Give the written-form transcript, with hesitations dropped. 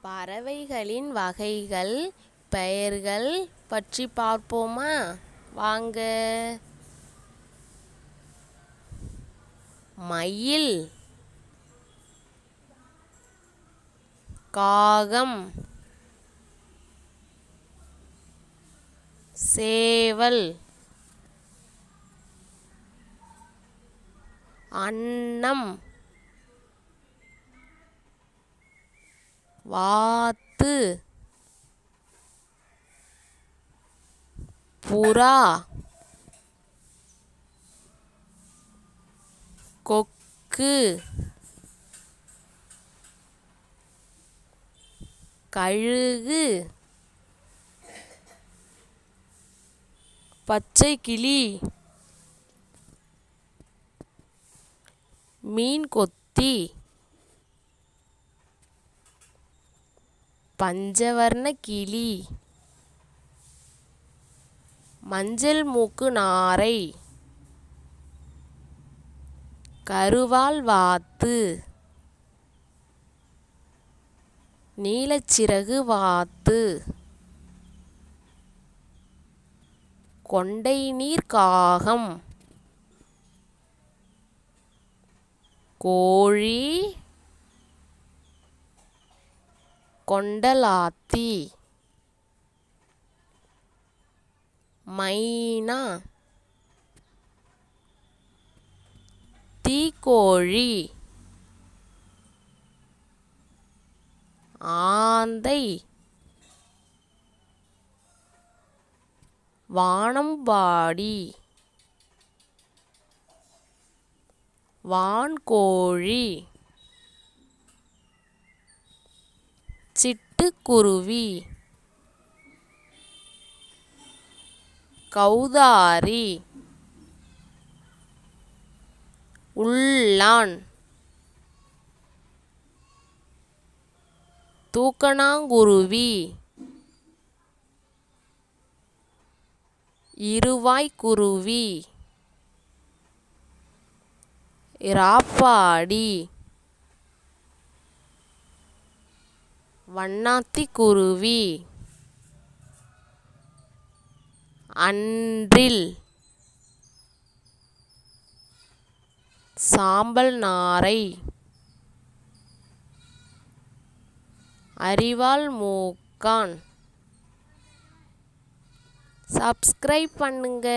பறவைகளின் வகைகள் பெயர்கள் பற்றி பார்ப்போமா வாங்க. மயில், காகம், சேவல், அன்னம், வாத்து, புறா, கொக்கு, கழுகு, பச்சை கிளி, மீன் கொத்தி, பஞ்சவர்ண கிளி, மஞ்சள் மூக்கு நாரை, கருவால் வாத்து, நீலச்சிறகு வாத்து, கொண்டை நீர் காகம், கோழி, கொண்டலாத்தி, மைனா, தீக்கோழி, ஆந்தை, வானம்பாடி, வான்கோழி, சிட்டுக்குருவி, கௌதாரி, உள்ளான், தூக்கணாங்குருவி, இருவாய்க்குருவி, இராப்பாடி, வண்ணாத்திக்குருவி, அன்றில், சாம்பல் நாரை, அரிவாள் மூக்கான். சப்ஸ்கிரைப் பண்ணுங்க.